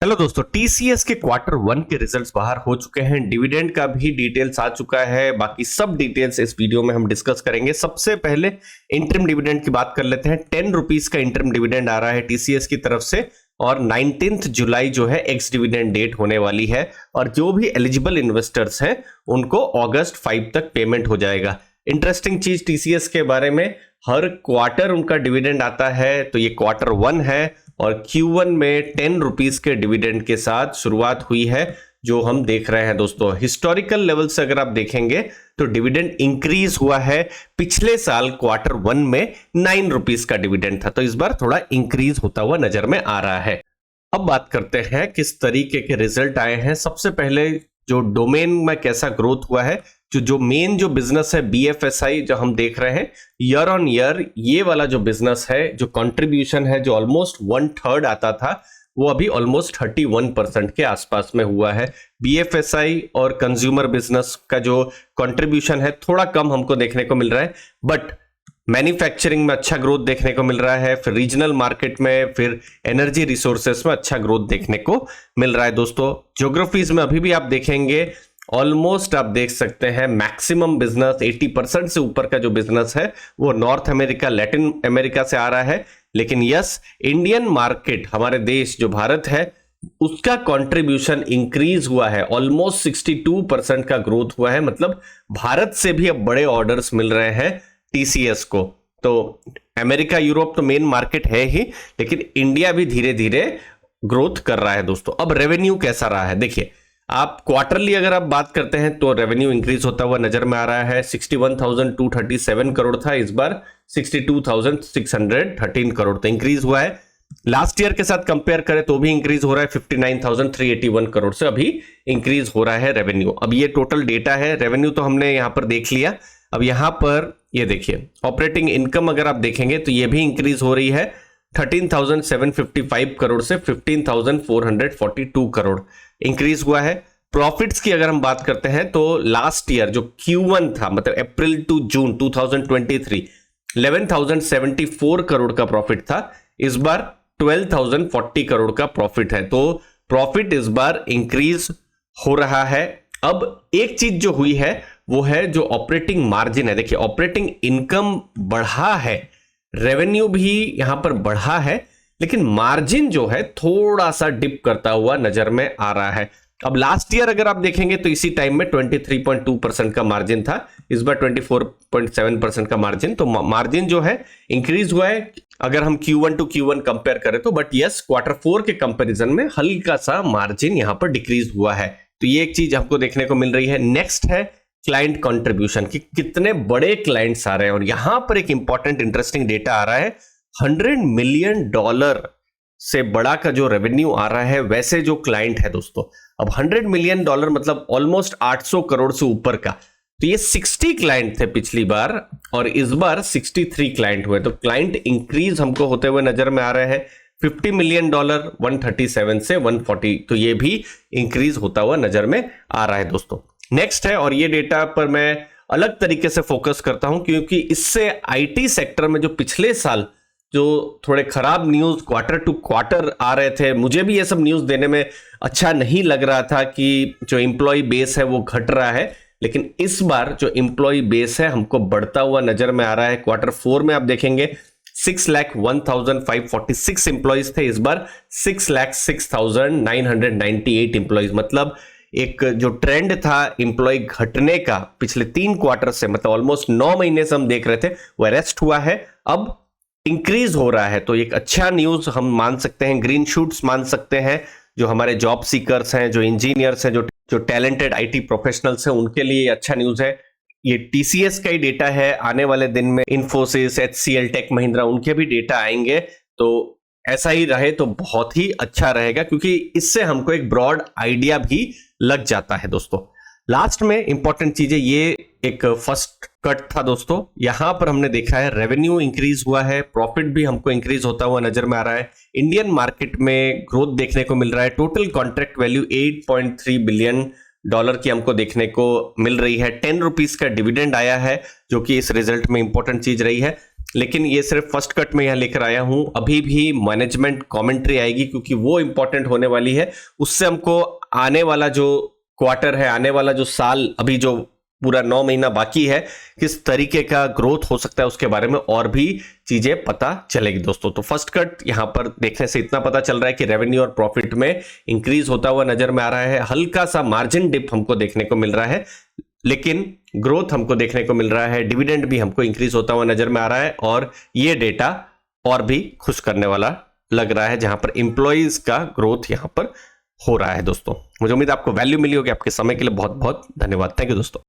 Hello दोस्तों, TCS के quarter one के रिजल्ट्स बाहर हो चुके हैं। डिविडेंड का भी डिटेल्स आ चुका है। बाकी सब डिटेल्स इस वीडियो में हम डिस्कस करेंगे। सबसे पहले इंटरिम डिविडेंड की बात कर लेते हैं। 10 रुपीज का इंटरिम डिविडेंड आ रहा है टीसीएस की तरफ से और 19 जुलाई जो है एक्स डिविडेंड डेट होने वाली है और जो भी एलिजिबल इन्वेस्टर्स हैं उनको अगस्त 5 तक पेमेंट हो जाएगा। इंटरेस्टिंग चीज टीसीएस के बारे में, हर क्वार्टर उनका डिविडेंड आता है, तो ये क्वार्टर वन है और Q1 में 10 रुपीज के डिविडेंड के साथ शुरुआत हुई है जो हम देख रहे हैं। दोस्तों हिस्टोरिकल लेवल से अगर आप देखेंगे तो डिविडेंड इंक्रीज हुआ है। पिछले साल क्वार्टर वन में 9 रुपीज का डिविडेंड था, तो इस बार थोड़ा इंक्रीज होता हुआ नजर में आ रहा है। अब बात करते हैं किस तरीके के रिजल्ट आए हैं। सबसे पहले जो डोमेन में कैसा ग्रोथ हुआ है, जो मेन जो बिजनेस है बीएफएसआई जो हम देख रहे हैं ईयर ऑन ईयर, ये वाला जो बिजनेस है, जो कंट्रीब्यूशन है जो ऑलमोस्ट 1/3 आता था, वो अभी ऑलमोस्ट 31% के आसपास में हुआ है। बीएफएसआई और कंज्यूमर बिजनेस का जो कंट्रीब्यूशन है थोड़ा कम हमको देखने को मिल रहा है, बट मैन्युफैक्चरिंग में अच्छा ग्रोथ देखने को मिल रहा है। फिर रीजनल मार्केट में, फिर एनर्जी रिसोर्सेस में अच्छा ग्रोथ देखने को मिल रहा है। दोस्तों ज्योग्राफीज में अभी भी आप देखेंगे ऑलमोस्ट आप देख सकते हैं मैक्सिमम बिजनेस 80% से ऊपर का जो बिजनेस है वो नॉर्थ अमेरिका, लैटिन अमेरिका से आ रहा है। लेकिन यस, इंडियन मार्केट, हमारे देश जो भारत है, उसका कंट्रीब्यूशन इंक्रीज हुआ है। ऑलमोस्ट 62% का ग्रोथ हुआ है। मतलब भारत से भी अब बड़े ऑर्डर्स मिल रहे हैं टीसीएस को। तो अमेरिका, यूरोप तो मेन मार्केट है ही, लेकिन इंडिया भी धीरे धीरे ग्रोथ कर रहा है। दोस्तों अब रेवेन्यू कैसा रहा है देखिए, आप क्वार्टरली अगर आप बात करते हैं तो रेवेन्यू इंक्रीज होता हुआ नजर में आ रहा है। 61,237 करोड़ था, इस बार 62,613 करोड़, तो इंक्रीज हुआ है। लास्ट ईयर के साथ कंपेयर करें तो भी इंक्रीज हो रहा है। 59,381 करोड़ से अभी इंक्रीज हो रहा है रेवेन्यू। अब ये टोटल डेटा है, रेवेन्यू तो हमने यहां पर देख लिया। अब यहां पर ये देखिए ऑपरेटिंग इनकम अगर आप देखेंगे तो ये भी इंक्रीज हो रही है। 13,755 करोड़ से 15,442 करोड़ इंक्रीज हुआ है। प्रॉफिट्स की अगर हम बात करते हैं तो लास्ट ईयर जो Q1 था, मतलब अप्रैल टू जून 2023, 11,074 करोड़ का प्रॉफिट था। इस बार 12,040 करोड़ का प्रॉफिट है, तो प्रॉफिट इस बार इंक्रीज हो रहा है। अब एक चीज जो हुई है वो है जो ऑपरेटिंग मार्जिन है। देखिए ऑपरेटिंग इनकम बढ़ा है, रेवेन्यू भी यहां पर बढ़ा है, लेकिन मार्जिन जो है थोड़ा सा डिप करता हुआ नजर में आ रहा है। अब लास्ट ईयर अगर आप देखेंगे तो इसी टाइम में 23.2% का मार्जिन था, इस बार 24.7% का मार्जिन। तो मार्जिन जो है इंक्रीज हुआ है अगर हम Q1 टू Q1 कंपेयर करें तो, बट यस क्वार्टर 4 के कंपैरिजन में हल्का सा मार्जिन यहां पर डिक्रीज हुआ है। तो ये एक चीज हमको देखने को मिल रही है। नेक्स्ट है क्लाइंट कंट्रीब्यूशन, कि कितने बड़े क्लाइंट्स आ रहे हैं, और यहां पर एक इंपॉर्टेंट इंटरेस्टिंग डेटा आ रहा है। $100 मिलियन से बड़ा का जो रेवेन्यू आ रहा है वैसे जो क्लाइंट है दोस्तों, अब $100 मिलियन मतलब ऑलमोस्ट 800 करोड़ से ऊपर का, तो ये 60 क्लाइंट थे पिछली बार और इस बार 63 क्लाइंट हुए। तो क्लाइंट इंक्रीज हमको होते हुए नजर में आ रहे हैं। $50 मिलियन 137 से 140, तो ये भी इंक्रीज होता हुआ नजर में आ रहा है दोस्तों। नेक्स्ट है, और ये डेटा पर मैं अलग तरीके से फोकस करता हूं क्योंकि इससे आईटी सेक्टर में जो पिछले साल जो थोड़े खराब न्यूज क्वार्टर टू क्वार्टर आ रहे थे, मुझे भी ये सब न्यूज देने में अच्छा नहीं लग रहा था कि जो एम्प्लॉय बेस है वो घट रहा है, लेकिन इस बार जो एम्प्लॉय बेस है हमको बढ़ता हुआ नजर में आ रहा है। क्वार्टर 4 में आप देखेंगे 6,01,546 एम्प्लॉयज थे, इस बार 6,06,998 एम्प्लॉयज। मतलब एक जो ट्रेंड था एम्प्लॉय घटने का पिछले 3 क्वार्टर से, मतलब ऑलमोस्ट 9 महीने से हम देख रहे थे, वो अरेस्ट हुआ है, अब इंक्रीज हो रहा है। तो एक अच्छा न्यूज हम मान सकते हैं, ग्रीन शूट्स मान सकते हैं। जो हमारे जॉब सीकर्स हैं, जो इंजीनियर्स हैं, जो टैलेंटेड आईटी प्रोफेशनल्स हैं, उनके लिए अच्छा न्यूज है। ये टीसीएस का ही डेटा है, आने वाले दिन में इन्फोसिस, एचसीएल, टेक महिंद्रा, उनके भी डेटा आएंगे। तो ऐसा ही रहे तो बहुत ही अच्छा रहेगा क्योंकि इससे हमको एक ब्रॉड आइडिया भी लग जाता है। दोस्तों लास्ट में इंपॉर्टेंट चीजें, ये एक फर्स्ट कट था दोस्तों, यहां पर हमने देखा है रेवेन्यू इंक्रीज हुआ है, प्रॉफिट भी हमको इंक्रीज होता हुआ नजर में आ रहा है। इंडियन मार्केट में ग्रोथ देखने को मिल रहा है। टोटल कॉन्ट्रैक्ट वैल्यू $8.3 बिलियन की हमको देखने को मिल रही है। 10 रुपीज का डिविडेंड आया है जो कि इस रिजल्ट में इंपॉर्टेंट चीज रही है। लेकिन ये सिर्फ फर्स्ट कट में यहां लेकर आया हूं। अभी भी मैनेजमेंट कमेंट्री आएगी क्योंकि वो इंपॉर्टेंट होने वाली है। उससे हमको आने वाला जो क्वार्टर है, आने वाला जो साल, अभी जो पूरा 9 महीना बाकी है, किस तरीके का ग्रोथ हो सकता है उसके बारे में और भी चीजें पता चलेगी दोस्तों। तो फर्स्ट कट यहां पर देखने से इतना पता चल रहा है कि रेवेन्यू और प्रॉफिट में इंक्रीज होता हुआ नजर में आ रहा है। हल्का सा मार्जिन डिप हमको देखने को मिल रहा है, लेकिन ग्रोथ हमको देखने को मिल रहा है। डिविडेंड भी हमको इंक्रीज होता हुआ नजर में आ रहा है और ये डेटा और भी खुश करने वाला लग रहा है, जहां पर इंप्लॉइज का ग्रोथ यहां पर हो रहा है दोस्तों। मुझे उम्मीद आपको वैल्यू मिली होगी। आपके समय के लिए बहुत बहुत धन्यवाद। थैंक यू दोस्तों।